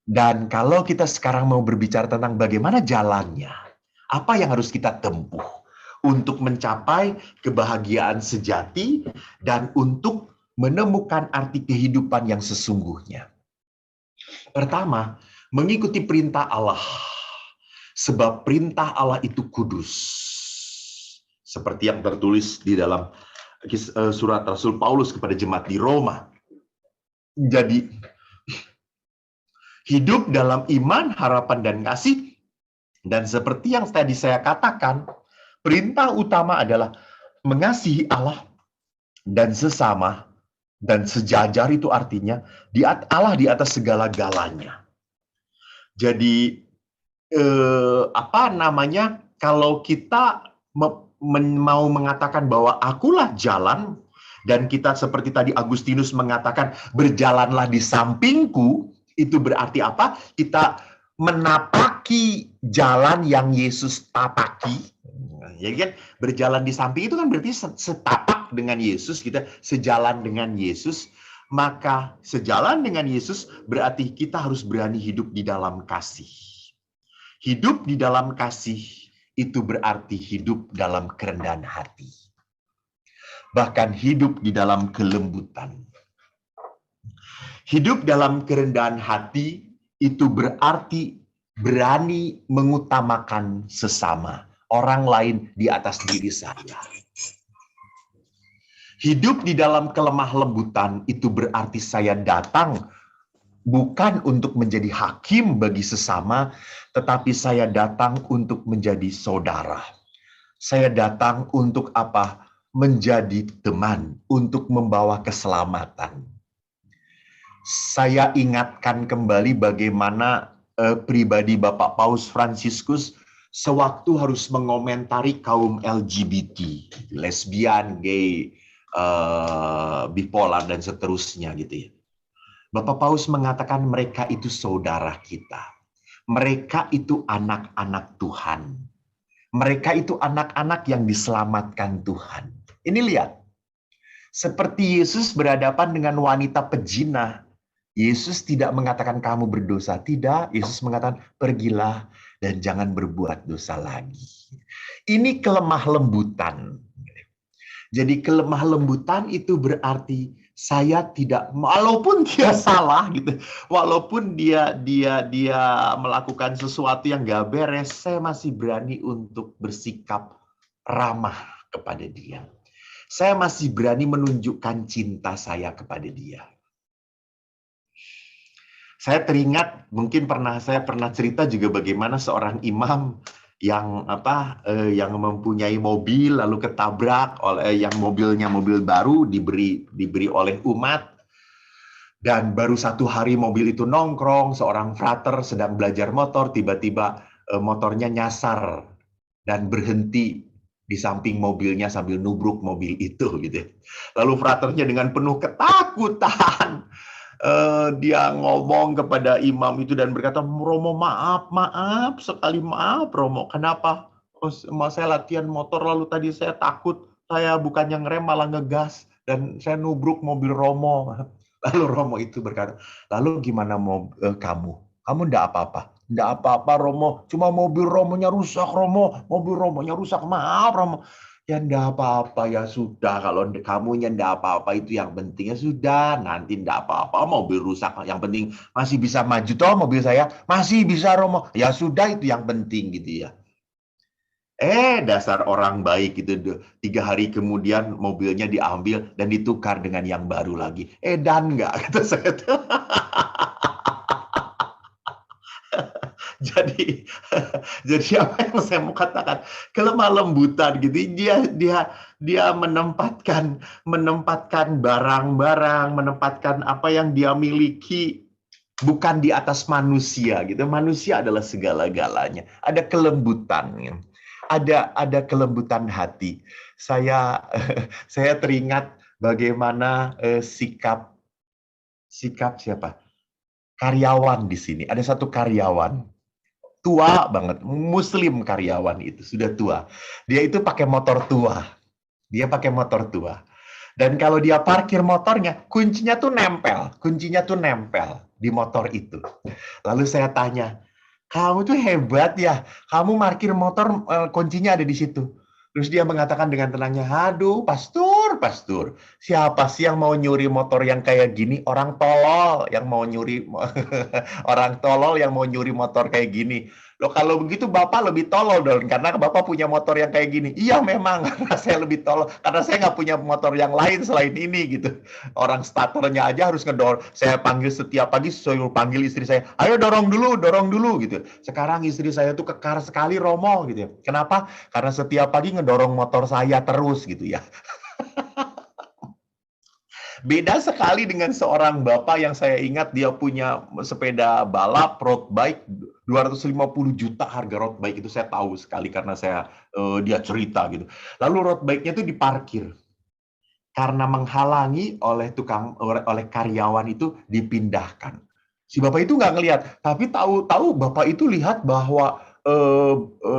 Dan kalau kita sekarang mau berbicara tentang bagaimana jalannya, apa yang harus kita tempuh untuk mencapai kebahagiaan sejati dan untuk menemukan arti kehidupan yang sesungguhnya. Pertama, mengikuti perintah Allah. Sebab perintah Allah itu kudus. Seperti yang tertulis di dalam surat Rasul Paulus kepada jemaat di Roma. Jadi, hidup dalam iman, harapan, dan kasih. Dan seperti yang tadi saya katakan, perintah utama adalah mengasihi Allah dan sesama, dan sejajar itu artinya Allah di atas segala-galanya. Jadi, kalau kita mau mengatakan bahwa akulah jalan, dan kita seperti tadi Agustinus mengatakan berjalanlah di sampingku, itu berarti apa? Kita menapaki jalan yang Yesus tapaki. Ya kan? Berjalan di samping itu kan berarti setapak dengan Yesus, kita sejalan dengan Yesus. Maka sejalan dengan Yesus berarti kita harus berani hidup di dalam kasih. Hidup di dalam kasih itu berarti hidup dalam kerendahan hati. Bahkan hidup di dalam kelembutan. Hidup dalam kerendahan hati itu berarti berani mengutamakan sesama, orang lain di atas diri saya. Hidup di dalam kelemah lembutan itu berarti saya datang bukan untuk menjadi hakim bagi sesama, tetapi saya datang untuk menjadi saudara. Saya datang untuk apa? Menjadi teman, untuk membawa keselamatan. Saya ingatkan kembali bagaimana pribadi Bapak Paus Fransiskus sewaktu harus mengomentari kaum LGBT, lesbian, gay, bipolar, dan seterusnya gitu ya. Bapak Paus mengatakan mereka itu saudara kita. Mereka itu anak-anak Tuhan. Mereka itu anak-anak yang diselamatkan Tuhan. Ini lihat. Seperti Yesus berhadapan dengan wanita pezina. Yesus tidak mengatakan kamu berdosa. Tidak. Yesus mengatakan pergilah dan jangan berbuat dosa lagi. Ini kelemah lembutan. Jadi kelemah lembutan itu berarti saya tidak, walaupun dia salah gitu, walaupun dia melakukan sesuatu yang gak beres, saya masih berani untuk bersikap ramah kepada dia. Saya masih berani menunjukkan cinta saya kepada dia. Saya teringat, mungkin saya pernah cerita juga bagaimana seorang imam yang mempunyai mobil lalu ketabrak oleh yang mobilnya mobil baru diberi oleh umat, dan baru 1 hari mobil itu nongkrong, seorang frater sedang belajar motor, tiba-tiba motornya nyasar dan berhenti di samping mobilnya sambil nubruk mobil itu gitu. Lalu fraternya dengan penuh ketakutan dia ngomong kepada imam itu dan berkata, Romo maaf sekali, maaf Romo, kenapa? Saya latihan motor lalu tadi saya takut, saya bukannya ngerem malah ngegas dan saya nubruk mobil Romo. Lalu Romo itu berkata, lalu gimana kamu? Kamu enggak apa-apa? Enggak apa-apa Romo, cuma mobil Romonya rusak Romo, mobil Romonya rusak, maaf Romo. Ya enggak apa-apa, ya sudah, kalau kamunya enggak apa-apa itu yang penting, ya sudah, nanti enggak apa-apa, mobil rusak, yang penting masih bisa maju toh mobil saya, masih bisa Romo, ya sudah itu yang penting gitu ya. Dasar orang baik itu 3 hari kemudian mobilnya diambil dan ditukar dengan yang baru lagi. Dan enggak, kata saya tuh. Jadi apa yang saya mau katakan, kelemah lembutan gitu, dia menempatkan barang-barang, menempatkan apa yang dia miliki bukan di atas manusia gitu. Manusia adalah segala-galanya. Ada kelembutan, ada kelembutan hati. Saya teringat bagaimana sikap siapa? Karyawan di sini. Ada satu karyawan tua banget, muslim karyawan itu, sudah tua. Dia itu pakai motor tua. Dan kalau dia parkir motornya, kuncinya tuh nempel di motor itu. Lalu saya tanya, kamu tuh hebat ya, kamu parkir motor kuncinya ada di situ. Terus dia mengatakan dengan tenangnya, aduh pastor, siapa sih yang mau nyuri motor yang kayak gini? Orang tolol yang mau nyuri, orang tolol yang mau nyuri motor kayak gini. Loh kalau begitu Bapak lebih tolol dong, karena Bapak punya motor yang kayak gini. Iya memang, karena saya lebih tolol, karena saya nggak punya motor yang lain selain ini gitu. Orang starternya aja harus ngedorong. Saya panggil setiap pagi, saya panggil istri saya, ayo dorong dulu gitu. Sekarang istri saya tuh kekar sekali Romo gitu ya. Kenapa? Karena setiap pagi ngedorong motor saya terus gitu ya. Beda sekali dengan seorang bapak yang saya ingat dia punya sepeda balap road bike 250 juta harga road bike itu saya tahu sekali karena dia cerita gitu. Lalu road bike-nya itu diparkir. Karena menghalangi oleh karyawan itu dipindahkan. Si bapak itu nggak ngelihat, tapi tahu-tahu bapak itu lihat bahwa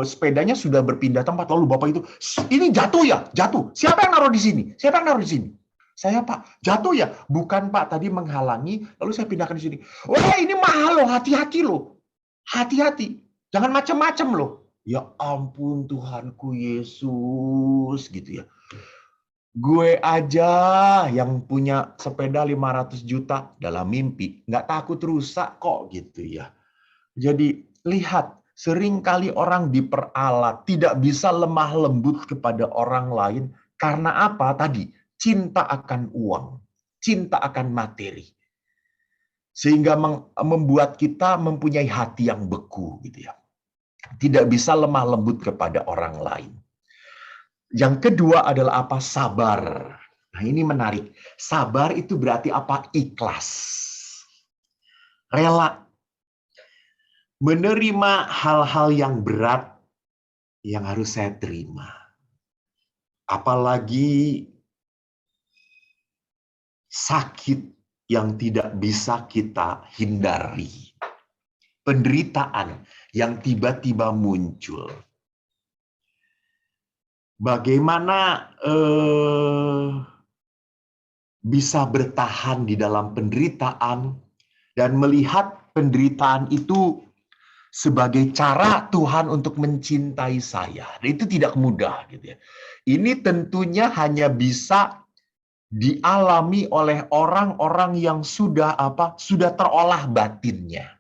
sepedanya sudah berpindah tempat. Lalu bapak itu, ini jatuh ya, jatuh. Siapa yang naruh di sini? Siapa yang naruh di sini? Saya Pak, jatuh ya? Bukan Pak, tadi menghalangi, lalu saya pindahkan di sini. Wah ini mahal loh, hati-hati loh. Hati-hati, jangan macam-macam loh. Ya ampun Tuhanku Yesus, gitu ya. Gue aja yang punya sepeda 500 juta dalam mimpi, nggak takut rusak kok gitu ya. Jadi lihat, seringkali orang diperalat, tidak bisa lemah lembut kepada orang lain. Karena apa tadi? Cinta akan uang, cinta akan materi. Sehingga membuat kita mempunyai hati yang beku gitu ya. Tidak bisa lemah lembut kepada orang lain. Yang kedua adalah apa? Sabar. Nah, ini menarik. Sabar itu berarti apa? Ikhlas. Rela menerima hal-hal yang berat yang harus saya terima. Apalagi sakit yang tidak bisa kita hindari. Penderitaan yang tiba-tiba muncul. Bagaimana bisa bertahan di dalam penderitaan dan melihat penderitaan itu sebagai cara Tuhan untuk mencintai saya. Dan itu tidak mudah gitu ya. Ini tentunya hanya bisa dialami oleh orang-orang yang sudah terolah batinnya.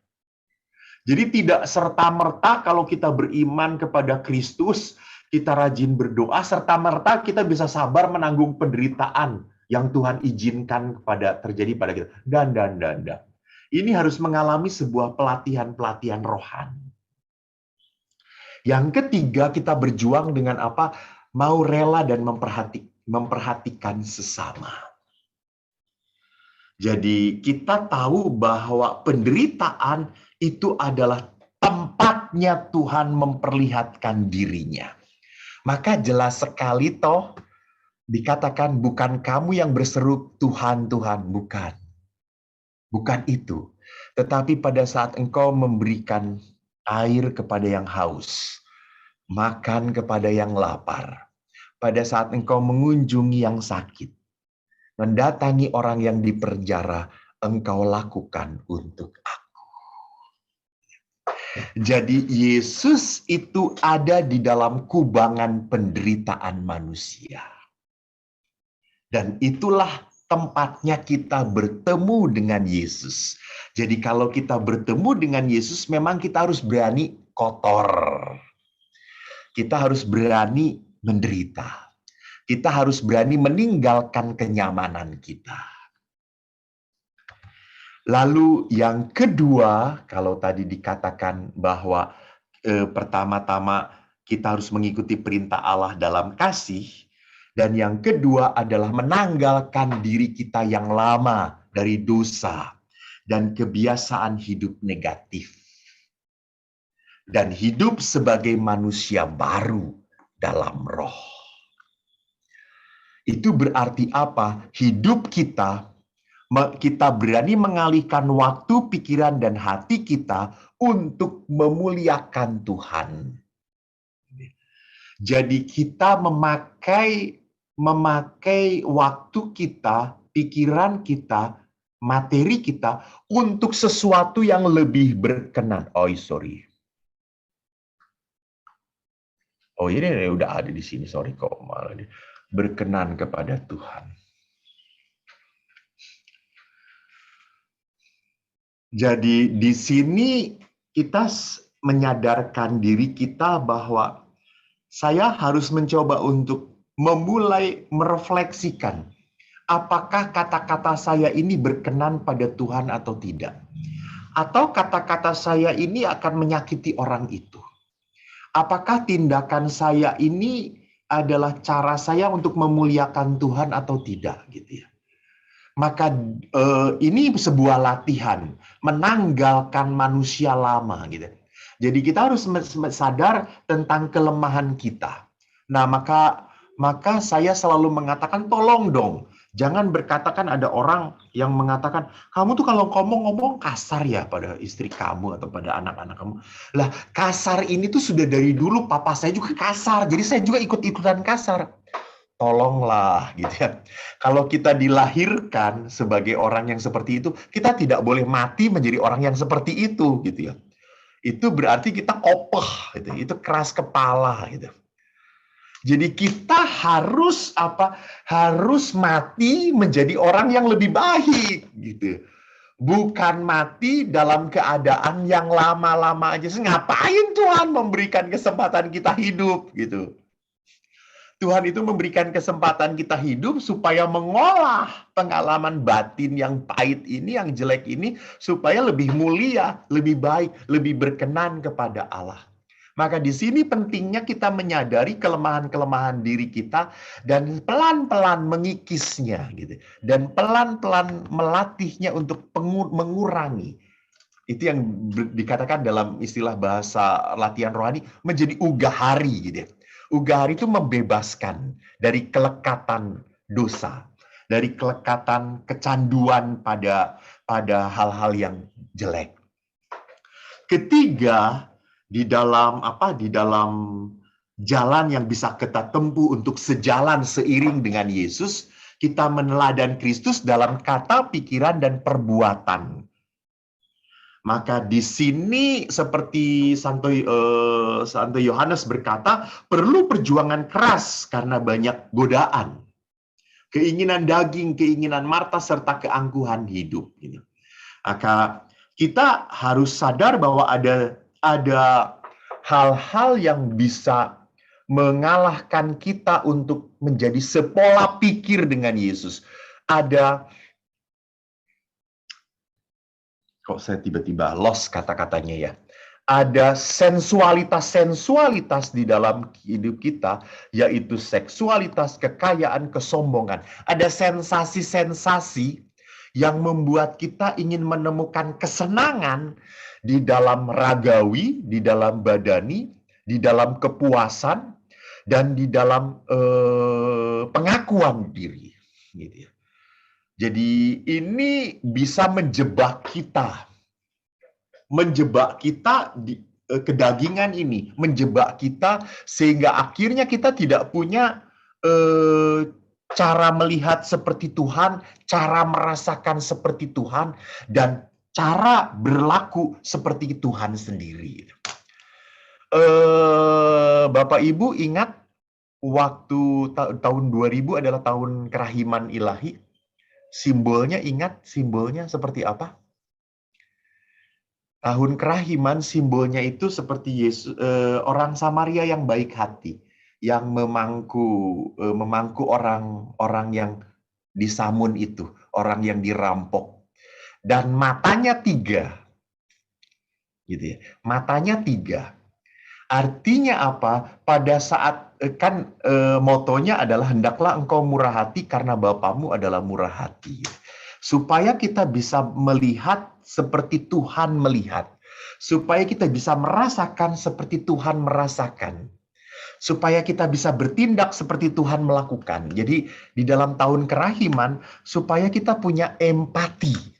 Jadi tidak serta-merta kalau kita beriman kepada Kristus, kita rajin berdoa, serta-merta kita bisa sabar menanggung penderitaan yang Tuhan izinkan terjadi pada kita. Dan. Ini harus mengalami sebuah pelatihan rohani. Yang ketiga, kita berjuang dengan apa? Mau rela dan memperhatikan sesama. Jadi kita tahu bahwa penderitaan itu adalah tempatnya Tuhan memperlihatkan dirinya. Maka jelas sekali toh dikatakan bukan kamu yang berseru Tuhan, Tuhan, bukan. Bukan itu. Tetapi pada saat engkau memberikan air kepada yang haus, makan kepada yang lapar, pada saat engkau mengunjungi yang sakit, mendatangi orang yang dipenjara, engkau lakukan untuk aku. Jadi Yesus itu ada di dalam kubangan penderitaan manusia. Dan itulah tempatnya kita bertemu dengan Yesus. Jadi kalau kita bertemu dengan Yesus, memang kita harus berani kotor. Kita harus berani menderita. Kita harus berani meninggalkan kenyamanan kita. Lalu yang kedua, kalau tadi dikatakan bahwa pertama-tama kita harus mengikuti perintah Allah dalam kasih, dan yang kedua adalah menanggalkan diri kita yang lama dari dosa dan kebiasaan hidup negatif. Dan hidup sebagai manusia baru dalam roh. Itu berarti apa? Hidup kita berani mengalihkan waktu, pikiran, dan hati kita untuk memuliakan Tuhan. Jadi kita memakai memakai waktu kita, pikiran kita, materi kita untuk sesuatu yang lebih berkenan. Oh, sorry. Oh, ini udah ada di sini. Sorry kok malah berkenan kepada Tuhan. Jadi di sini kita menyadarkan diri kita bahwa saya harus mencoba untuk memulai merefleksikan apakah kata-kata saya ini berkenan pada Tuhan atau tidak. Atau kata-kata saya ini akan menyakiti orang itu. Apakah tindakan saya ini adalah cara saya untuk memuliakan Tuhan atau tidak gitu ya. Maka ini sebuah latihan menanggalkan manusia lama gitu. Jadi kita harus sadar tentang kelemahan kita. Nah, maka saya selalu mengatakan tolong dong, jangan berkatakan ada orang yang mengatakan kamu tuh kalau ngomong kasar ya pada istri kamu atau pada anak-anak kamu. Lah, kasar ini tuh sudah dari dulu papa saya juga kasar. Jadi saya juga ikut-ikutan kasar. Tolonglah gitu ya. Kalau kita dilahirkan sebagai orang yang seperti itu, kita tidak boleh mati menjadi orang yang seperti itu gitu ya. Itu berarti kita kopeh gitu. Itu keras kepala gitu. Jadi kita harus harus mati menjadi orang yang lebih baik gitu. Bukan mati dalam keadaan yang lama-lama aja. Ngapain Tuhan memberikan kesempatan kita hidup gitu. Tuhan itu memberikan kesempatan kita hidup supaya mengolah pengalaman batin yang pahit ini, yang jelek ini, supaya lebih mulia, lebih baik, lebih berkenan kepada Allah. Maka di sini pentingnya kita menyadari kelemahan-kelemahan diri kita dan pelan-pelan mengikisnya, gitu. Dan pelan-pelan melatihnya untuk mengurangi. Itu yang dikatakan dalam istilah bahasa latihan rohani menjadi ugahari, gitu. Ugahari itu membebaskan dari kelekatan dosa, dari kelekatan kecanduan pada hal-hal yang jelek. Ketiga, di dalam jalan yang bisa kita tempuh untuk sejalan seiring dengan Yesus, kita meneladan Kristus dalam kata, pikiran, dan perbuatan. Maka di sini seperti Santo Yohanes berkata, perlu perjuangan keras karena banyak godaan. Keinginan daging, keinginan marta, serta keangkuhan hidup. Maka kita harus sadar bahwa ada hal-hal yang bisa mengalahkan kita untuk menjadi sepola pikir dengan Yesus. Kok saya tiba-tiba lost kata-katanya ya. Ada sensualitas-sensualitas di dalam hidup kita, yaitu seksualitas, kekayaan, kesombongan. Ada sensasi-sensasi yang membuat kita ingin menemukan kesenangan di dalam ragawi, di dalam badani, di dalam kepuasan, dan di dalam pengakuan diri. Gitu ya. Jadi ini bisa menjebak kita di kedagingan ini, menjebak kita sehingga akhirnya kita tidak punya cara melihat seperti Tuhan, cara merasakan seperti Tuhan, dan cara berlaku seperti Tuhan sendiri. Bapak Ibu ingat waktu tahun 2000 adalah tahun kerahiman ilahi. Simbolnya ingat simbolnya seperti apa? Tahun kerahiman simbolnya itu seperti Yesus, orang Samaria yang baik hati, yang memangku orang yang disamun itu, orang yang dirampok, dan matanya 3, gitu ya. Matanya 3. Artinya apa? Pada saat motonya adalah hendaklah engkau murah hati karena Bapamu adalah murah hati. Supaya kita bisa melihat seperti Tuhan melihat. Supaya kita bisa merasakan seperti Tuhan merasakan. Supaya kita bisa bertindak seperti Tuhan melakukan. Jadi di dalam tahun kerahiman, supaya kita punya empati.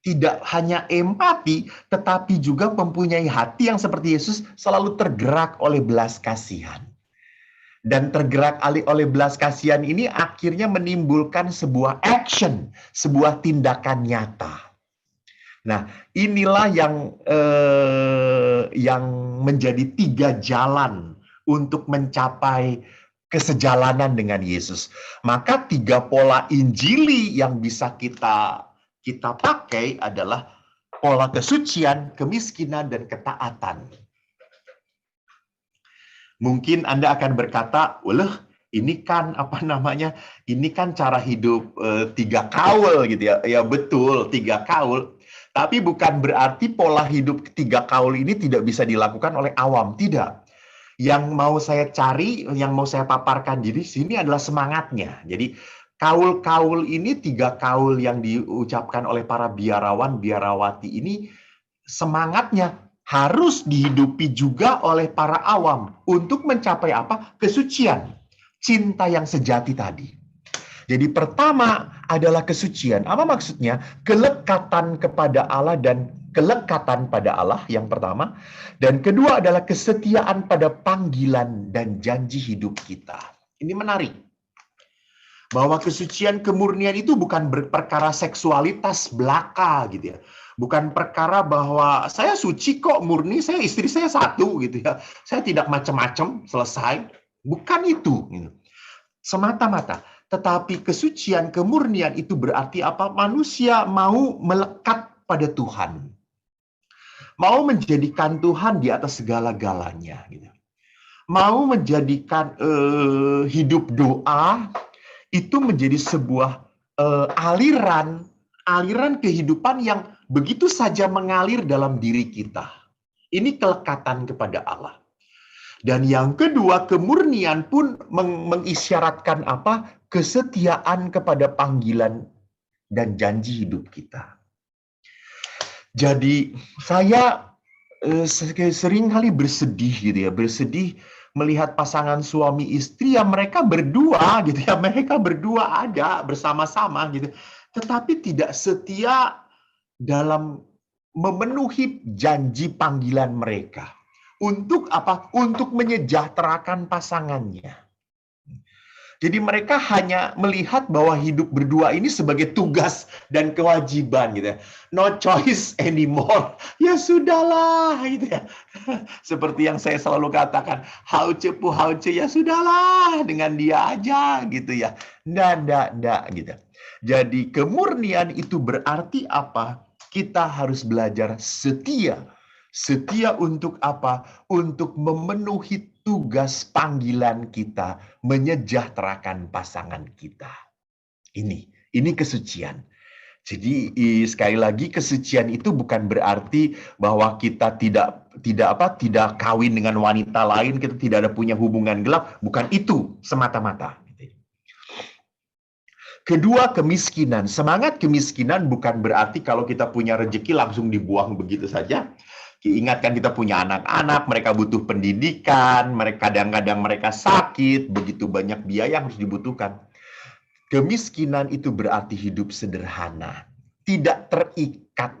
Tidak hanya empati, tetapi juga mempunyai hati yang seperti Yesus selalu tergerak oleh belas kasihan. Dan tergerak oleh belas kasihan ini akhirnya menimbulkan sebuah action, sebuah tindakan nyata. Nah, inilah yang menjadi 3 jalan untuk mencapai kesejalanan dengan Yesus. Maka 3 pola Injili yang bisa kita pakai adalah pola kesucian, kemiskinan, dan ketaatan. Mungkin Anda akan berkata, "Wah, ini kan Ini kan cara hidup 3 kaul gitu ya." Ya betul, 3 kaul. Tapi bukan berarti pola hidup 3 kaul ini tidak bisa dilakukan oleh awam, tidak. Yang mau saya cari, yang mau saya paparkan di sini adalah semangatnya. Jadi kaul-kaul ini 3 kaul yang diucapkan oleh para biarawan, biarawati ini semangatnya harus dihidupi juga oleh para awam untuk mencapai apa? Kesucian, cinta yang sejati tadi. Jadi pertama adalah kesucian. Apa maksudnya? Kelekatan kepada Allah dan kelekatan pada Allah yang pertama. Dan kedua adalah kesetiaan pada panggilan dan janji hidup kita. Ini menarik. Bahwa kesucian kemurnian itu bukan perkara seksualitas belaka gitu ya. Bukan perkara bahwa saya suci kok, murni, istri saya satu gitu ya. Saya tidak macam-macam, selesai. Bukan itu. Gitu. Semata-mata. Tetapi kesucian, kemurnian itu berarti apa? Manusia mau melekat pada Tuhan. Mau menjadikan Tuhan di atas segala-galanya. Gitu. Mau menjadikan hidup doa itu menjadi sebuah aliran kehidupan yang begitu saja mengalir dalam diri kita. Ini kelekatan kepada Allah. Dan yang kedua, kemurnian pun mengisyaratkan apa? Kesetiaan kepada panggilan dan janji hidup kita. Jadi saya sering kali bersedih gitu ya, bersedih melihat pasangan suami istri yang mereka berdua gitu ya, mereka berdua ada bersama-sama gitu, tetapi tidak setia dalam memenuhi janji panggilan mereka. Untuk apa? Untuk menyejahterakan pasangannya. Jadi mereka hanya melihat bahwa hidup berdua ini sebagai tugas dan kewajiban gitu ya. No choice anymore. Ya sudahlah gitu ya. Seperti yang saya selalu katakan, hauce ya sudahlah dengan dia aja gitu ya. Nggak gitu. Jadi kemurnian itu berarti apa? Kita harus belajar setia. Setia untuk apa? Untuk memenuhi tugas panggilan kita, menyejahterakan pasangan kita. Ini kesucian. Jadi sekali lagi kesucian itu bukan berarti bahwa kita tidak kawin dengan wanita lain, kita tidak ada punya hubungan gelap, bukan itu semata-mata. Kedua, kemiskinan. Semangat kemiskinan bukan berarti kalau kita punya rezeki langsung dibuang begitu saja. Ingatkan kita punya anak-anak, mereka butuh pendidikan, kadang-kadang mereka sakit, begitu banyak biaya yang harus dibutuhkan. Kemiskinan itu berarti hidup sederhana, tidak terikat.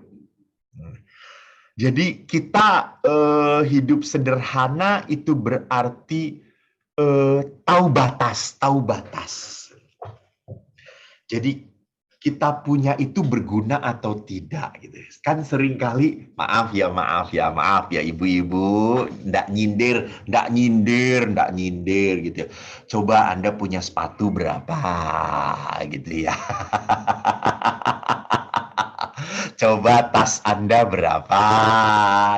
Jadi kita hidup sederhana itu berarti tahu batas. Jadi kita punya itu berguna atau tidak gitu. Kan sering kali maaf ya ibu-ibu, ndak nyindir gitu. Coba Anda punya sepatu berapa gitu ya. Coba tas Anda berapa?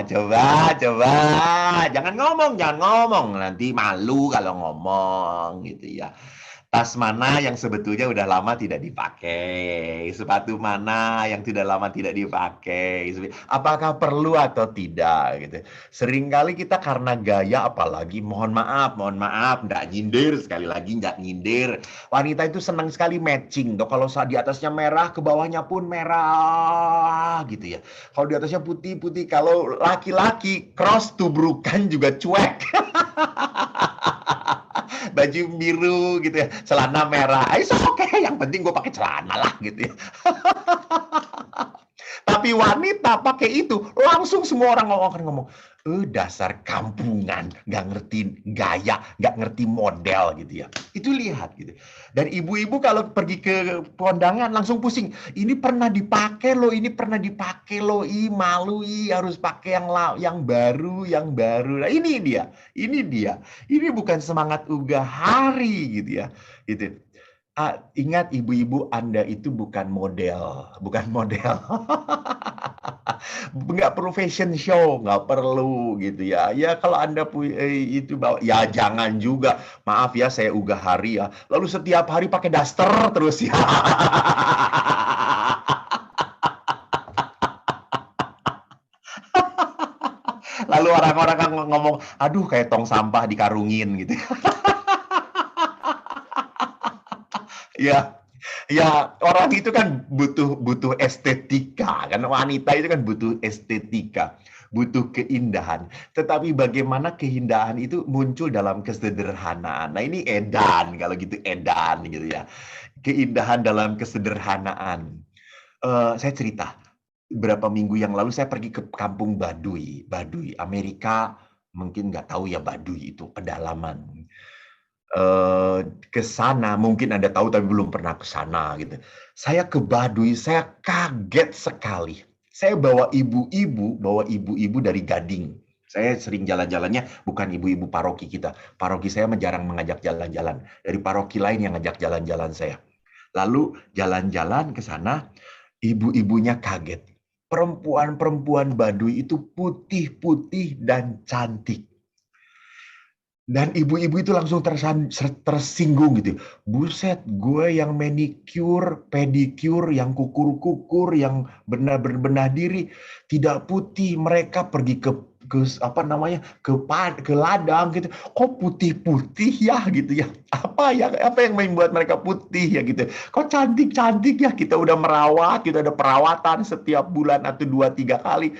Coba. Jangan ngomong. Nanti malu kalau ngomong gitu ya. Tas mana yang sebetulnya udah lama tidak dipakai? Sepatu mana yang sudah lama tidak dipakai? Apakah perlu atau tidak? Gitu. Seringkali kita karena gaya, apalagi mohon maaf, nggak nyindir, sekali lagi nggak nyindir. Wanita itu senang sekali matching. Kalau di atasnya merah, ke bawahnya pun merah, gitu ya. Kalau di atasnya putih, kalau laki-laki cross tubrukan juga cuek. Baju biru gitu ya, celana merah, oke, yang penting gue pakai celana lah gitu ya. Tapi wanita pakai itu, langsung semua orang akan ngomong, Dasar kampungan, nggak ngerti gaya, nggak ngerti model gitu ya. Itu lihat gitu. Dan ibu-ibu kalau pergi ke kondangan langsung pusing. Ini pernah dipakai loh, ini pernah dipakai loh. Malu, harus pakai yang baru, yang baru. Nah, ini dia, ini dia. Ini bukan semangat ugah hari gitu ya. Gitu. Ingat ibu-ibu, Anda itu bukan model, bukan model. Nggak perlu fashion show, nggak perlu gitu ya. Ya kalau Anda itu bawa, ya jangan juga. Maaf ya, saya ugah hari ya. Lalu setiap hari pakai daster terus ya. Lalu orang-orang kan ngomong, aduh kayak tong sampah dikarungin gitu. Ya, ya orang itu kan butuh estetika kan, wanita itu kan butuh estetika, butuh keindahan. Tetapi bagaimana keindahan itu muncul dalam kesederhanaan. Nah, ini edan kalau gitu, edan gitu ya. Keindahan dalam kesederhanaan. Saya cerita, beberapa minggu yang lalu saya pergi ke kampung Baduy, Amerika, mungkin nggak tahu ya Baduy itu pedalaman. Ke sana, mungkin Anda tahu tapi belum pernah ke sana gitu. Saya ke Baduy, saya kaget sekali. Saya bawa ibu-ibu dari Gading. Saya sering jalan-jalannya bukan ibu-ibu paroki kita. Paroki saya jarang mengajak jalan-jalan. Dari paroki lain yang ngajak jalan-jalan saya. Lalu jalan-jalan ke sana, ibu-ibunya kaget. Perempuan-perempuan Baduy itu putih-putih dan cantik. Dan ibu-ibu itu langsung tersinggung gitu. Buset, gue yang manicure, pedicure, yang kukur-kukur, yang benar-benar diri, tidak putih. Mereka pergi ke apa namanya, ke ladang gitu. Kok putih-putih ya gitu ya? Apa yang membuat mereka putih ya gitu? Kok cantik-cantik ya? Kita udah merawat, kita ada perawatan setiap bulan atau 2-3 kali.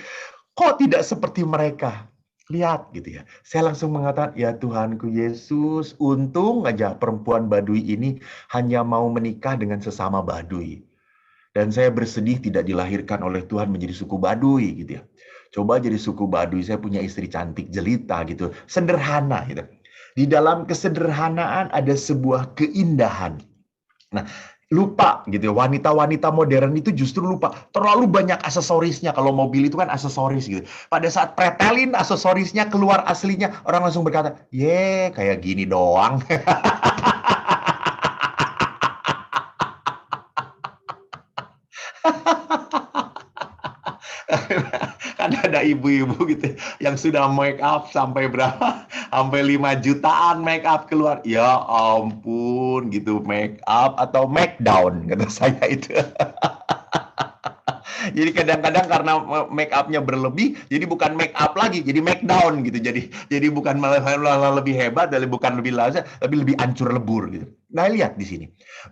Kok tidak seperti mereka? Lihat gitu ya. Saya langsung mengatakan, ya Tuhanku Yesus, untung aja perempuan Baduy ini hanya mau menikah dengan sesama Baduy. Dan saya bersedih tidak dilahirkan oleh Tuhan menjadi suku Baduy gitu ya. Coba jadi suku Baduy, saya punya istri cantik jelita gitu. Sederhana gitu. Di dalam kesederhanaan ada sebuah keindahan. Nah, lupa gitu ya. Wanita-wanita modern itu justru lupa. Terlalu banyak aksesorisnya. Kalau mobil itu kan aksesoris gitu. Pada saat pretelin aksesorisnya keluar aslinya, orang langsung berkata, "Ye, kayak gini doang." Kan ada ibu-ibu gitu yang sudah make up sampai berapa? Sampai 5 jutaan make up keluar. Ya ampun gitu, make up atau make down kata saya itu. Jadi kadang-kadang karena make up-nya berlebih, jadi bukan make up lagi, jadi make down gitu. Jadi bukan malah lebih hebat, bukan lebih lazat, tapi lebih hancur lebur gitu. Nah, lihat di sini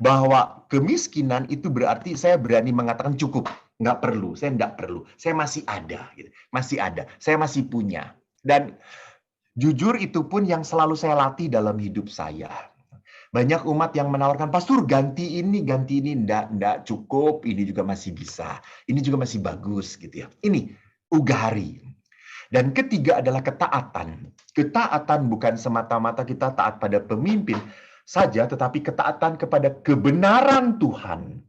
bahwa kemiskinan itu berarti saya berani mengatakan cukup, nggak perlu, saya nggak perlu, saya masih ada, gitu. Masih ada, saya masih punya. Dan jujur itu pun yang selalu saya latih dalam hidup saya. Banyak umat yang menawarkan, pastor ganti ini, enggak cukup, ini juga masih bisa, ini juga masih bagus gitu ya. Ini ugari. Dan ketiga adalah ketaatan. Ketaatan bukan semata-mata kita taat pada pemimpin saja, tetapi ketaatan kepada kebenaran Tuhan.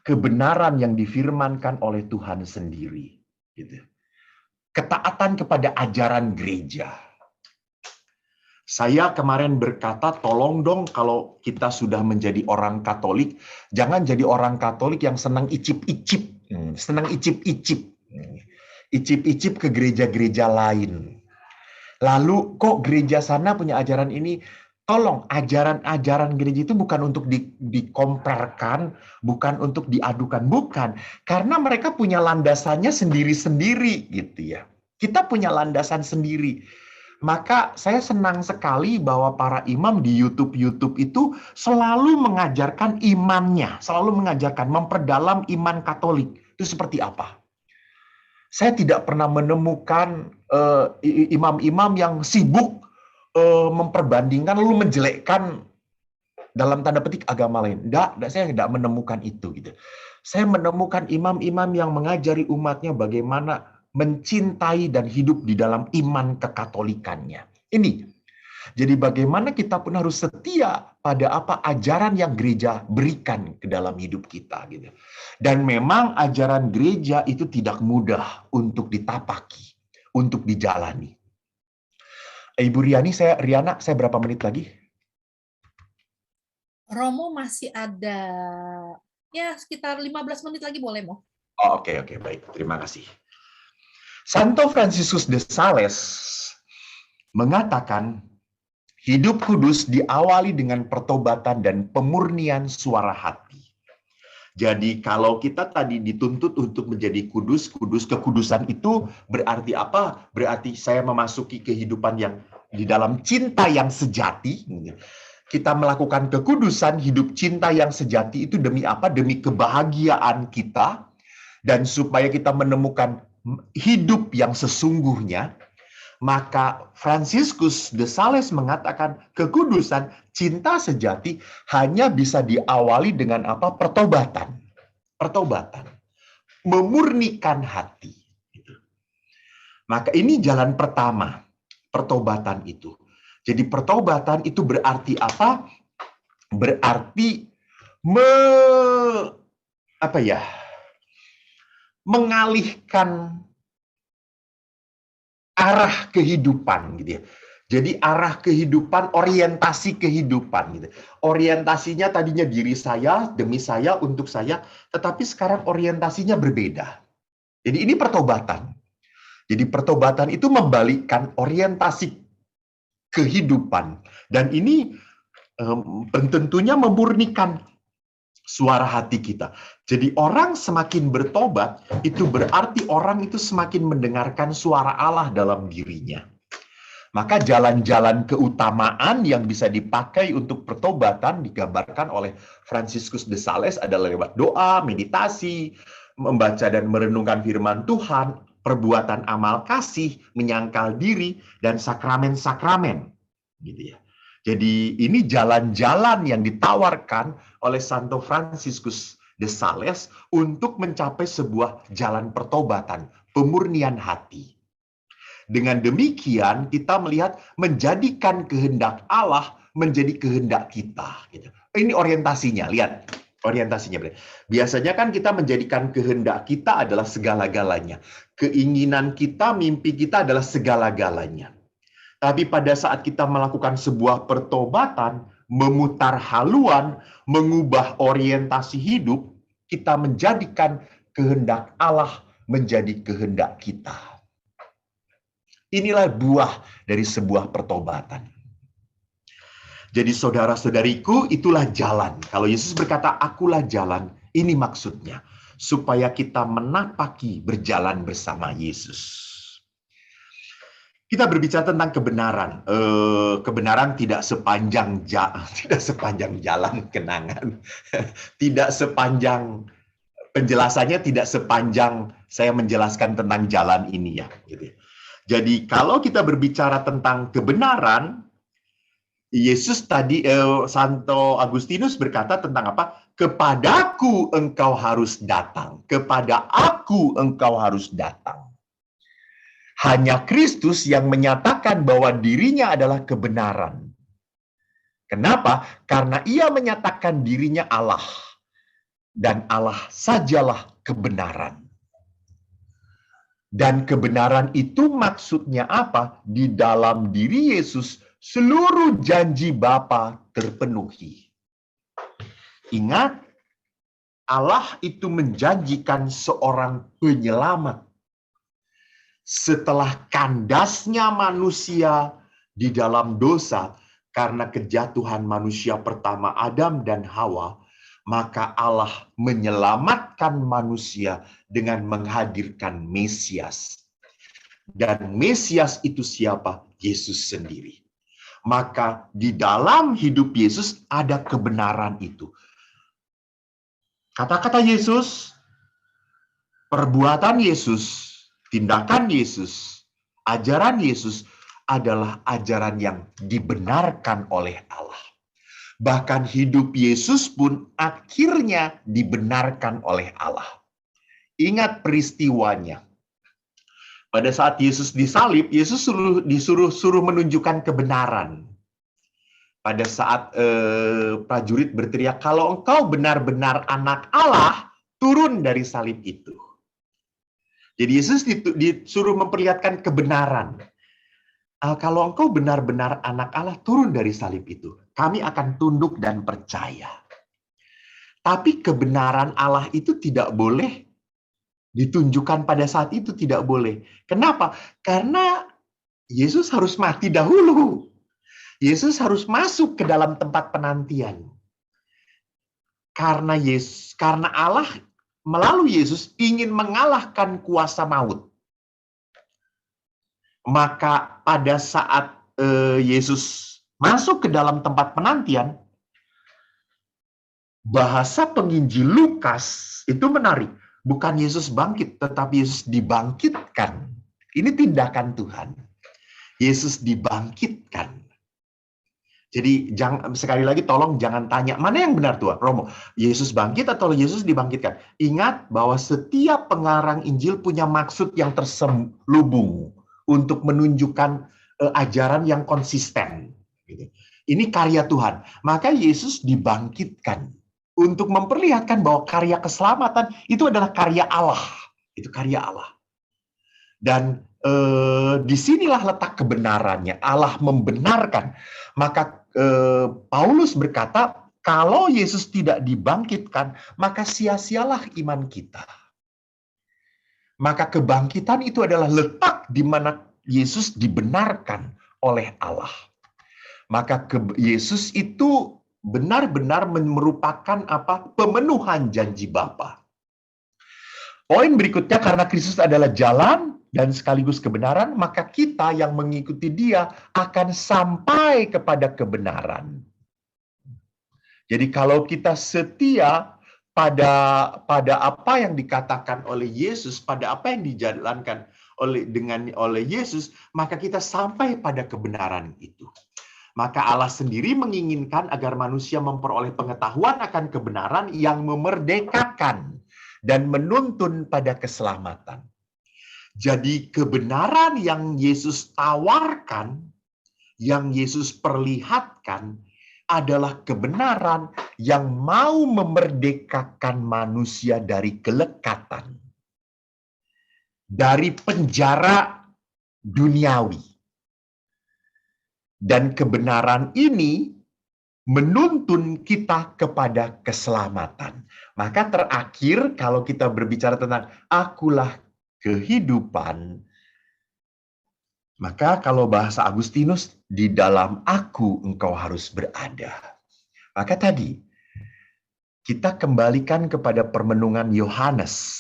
Kebenaran yang difirmankan oleh Tuhan sendiri. Gitu. Ketaatan kepada ajaran gereja. Saya kemarin berkata, tolong dong kalau kita sudah menjadi orang Katolik, jangan jadi orang Katolik yang senang icip-icip. Senang icip-icip. Icip-icip ke gereja-gereja lain. Lalu kok gereja sana punya ajaran ini? Tolong, ajaran-ajaran gereja itu bukan untuk dikomparkan, bukan untuk diadukan. Bukan. Karena mereka punya landasannya sendiri-sendiri gitu ya. Kita punya landasan sendiri. Maka saya senang sekali bahwa para imam di YouTube itu selalu mengajarkan imannya, selalu mengajarkan, memperdalam iman Katolik. Itu seperti apa? Saya tidak pernah menemukan imam-imam yang sibuk memperbandingkan lalu menjelekkan dalam tanda petik agama lain. Saya tidak menemukan itu gitu. Saya menemukan imam-imam yang mengajari umatnya bagaimana mencintai dan hidup di dalam iman kekatolikannya. Ini. Jadi bagaimana kita pun harus setia pada apa ajaran yang gereja berikan ke dalam hidup kita gitu. Dan memang ajaran gereja itu tidak mudah untuk ditapaki, untuk dijalani. Ibu Riana, saya berapa menit lagi? Romo masih ada ya sekitar 15 menit lagi, boleh, Mo? Oh, oke, baik. Terima kasih. Santo Fransiskus de Sales mengatakan hidup kudus diawali dengan pertobatan dan pemurnian suara hati. Jadi kalau kita tadi dituntut untuk menjadi kudus, kekudusan itu berarti apa? Berarti saya memasuki kehidupan yang di dalam cinta yang sejati. Kita melakukan kekudusan, hidup cinta yang sejati itu demi apa? Demi kebahagiaan kita, dan supaya kita menemukan hidup yang sesungguhnya. Maka Fransiskus de Sales mengatakan kekudusan, cinta sejati hanya bisa diawali dengan apa? Pertobatan. Memurnikan hati. Maka ini jalan pertama, pertobatan itu. Jadi pertobatan itu berarti apa? Berarti mengalihkan arah kehidupan gitu ya. Jadi arah kehidupan, orientasi kehidupan gitu. Orientasinya tadinya diri saya, demi saya, untuk saya, tetapi sekarang orientasinya berbeda. Jadi ini pertobatan. Jadi pertobatan itu membalikkan orientasi kehidupan, dan ini tentunya memurnikan suara hati kita. Jadi orang semakin bertobat, itu berarti orang itu semakin mendengarkan suara Allah dalam dirinya. Maka jalan-jalan keutamaan yang bisa dipakai untuk pertobatan digambarkan oleh Fransiskus de Sales adalah lewat doa, meditasi, membaca dan merenungkan firman Tuhan, perbuatan amal kasih, menyangkal diri, dan sakramen-sakramen. Gitu ya. Jadi ini jalan-jalan yang ditawarkan oleh Santo Fransiskus de Sales untuk mencapai sebuah jalan pertobatan, pemurnian hati. Dengan demikian kita melihat menjadikan kehendak Allah menjadi kehendak kita. Ini orientasinya, lihat orientasinya. Biasanya kan kita menjadikan kehendak kita adalah segala-galanya. Keinginan kita, mimpi kita adalah segala-galanya. Tapi pada saat kita melakukan sebuah pertobatan, memutar haluan, mengubah orientasi hidup, kita menjadikan kehendak Allah menjadi kehendak kita. Inilah buah dari sebuah pertobatan. Jadi saudara-saudariku, itulah jalan. Kalau Yesus berkata, akulah jalan, ini maksudnya. Supaya kita menapaki berjalan bersama Yesus. Kita berbicara tentang kebenaran. Kebenaran tidak sepanjang jalan kenangan. Tidak sepanjang penjelasannya, tidak sepanjang saya menjelaskan tentang jalan ini ya. Jadi kalau kita berbicara tentang kebenaran, Yesus tadi Santo Agustinus berkata tentang apa? Kepadaku engkau harus datang. Kepada aku engkau harus datang. Hanya Kristus yang menyatakan bahwa dirinya adalah kebenaran. Kenapa? Karena ia menyatakan dirinya Allah. Dan Allah sajalah kebenaran. Dan kebenaran itu maksudnya apa? Di dalam diri Yesus, seluruh janji Bapa terpenuhi. Ingat, Allah itu menjanjikan seorang penyelamat. Setelah kandasnya manusia di dalam dosa karena kejatuhan manusia pertama Adam dan Hawa, maka Allah menyelamatkan manusia dengan menghadirkan Mesias. Dan Mesias itu siapa? Yesus sendiri. Maka di dalam hidup Yesus ada kebenaran itu. Kata-kata Yesus, perbuatan Yesus, tindakan Yesus, ajaran Yesus adalah ajaran yang dibenarkan oleh Allah. Bahkan hidup Yesus pun akhirnya dibenarkan oleh Allah. Ingat peristiwanya. Pada saat Yesus disalib, Yesus disuruh menunjukkan kebenaran. Pada saat prajurit berteriak, kalau engkau benar-benar anak Allah, turun dari salib itu. Jadi Yesus disuruh memperlihatkan kebenaran. Kalau engkau benar-benar anak Allah, turun dari salib itu. Kami akan tunduk dan percaya. Tapi kebenaran Allah itu tidak boleh ditunjukkan pada saat itu, tidak boleh. Kenapa? Karena Yesus harus mati dahulu. Yesus harus masuk ke dalam tempat penantian. Karena Allah melalui Yesus ingin mengalahkan kuasa maut. Maka pada saat Yesus masuk ke dalam tempat penantian, bahasa penginjil Lukas itu menarik. Bukan Yesus bangkit, tetapi Yesus dibangkitkan. Ini tindakan Tuhan. Yesus dibangkitkan. Jadi sekali lagi tolong jangan tanya, mana yang benar Tuhan? Romo, Yesus bangkit atau Yesus dibangkitkan? Ingat bahwa setiap pengarang Injil punya maksud yang terselubung untuk menunjukkan ajaran yang konsisten. Ini karya Tuhan. Maka Yesus dibangkitkan untuk memperlihatkan bahwa karya keselamatan itu adalah karya Allah. Itu karya Allah. Dan disinilah letak kebenarannya. Allah membenarkan. Maka Paulus berkata, kalau Yesus tidak dibangkitkan, maka sia-sialah iman kita. Maka kebangkitan itu adalah letak di mana Yesus dibenarkan oleh Allah. Maka Yesus itu benar-benar merupakan pemenuhan janji Bapa. Poin berikutnya, karena Kristus adalah jalan dan sekaligus kebenaran, maka kita yang mengikuti Dia akan sampai kepada kebenaran. Jadi kalau kita setia pada apa yang dikatakan oleh Yesus, pada apa yang dijalankan oleh Yesus, maka kita sampai pada kebenaran itu. Maka Allah sendiri menginginkan agar manusia memperoleh pengetahuan akan kebenaran yang memerdekakan dan menuntun pada keselamatan. Jadi kebenaran yang Yesus tawarkan, yang Yesus perlihatkan, adalah kebenaran yang mau memerdekakan manusia dari kelekatan, dari penjara duniawi. Dan kebenaran ini menuntun kita kepada keselamatan. Maka terakhir, kalau kita berbicara tentang akulah kehidupan, maka kalau bahasa Agustinus, di dalam aku engkau harus berada. Maka tadi, kita kembalikan kepada permenungan Yohanes.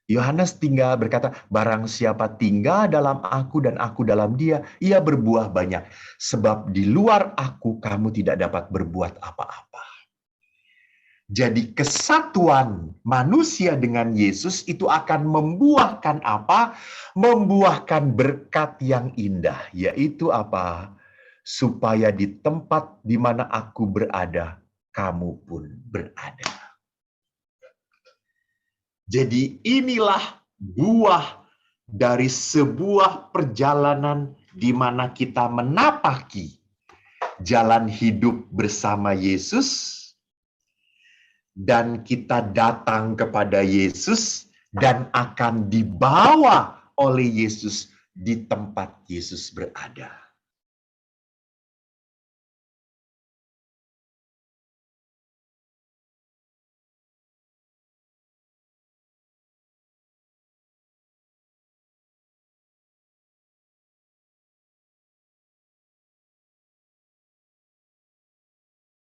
Yohanes berkata, barang siapa tinggal dalam aku dan aku dalam dia, ia berbuah banyak. Sebab di luar aku kamu tidak dapat berbuat apa-apa. Jadi kesatuan manusia dengan Yesus itu akan membuahkan apa? Membuahkan berkat yang indah. Yaitu apa? Supaya di tempat di mana aku berada, kamu pun berada. Jadi inilah buah dari sebuah perjalanan di mana kita menapaki jalan hidup bersama Yesus, dan kita datang kepada Yesus dan akan dibawa oleh Yesus di tempat Yesus berada.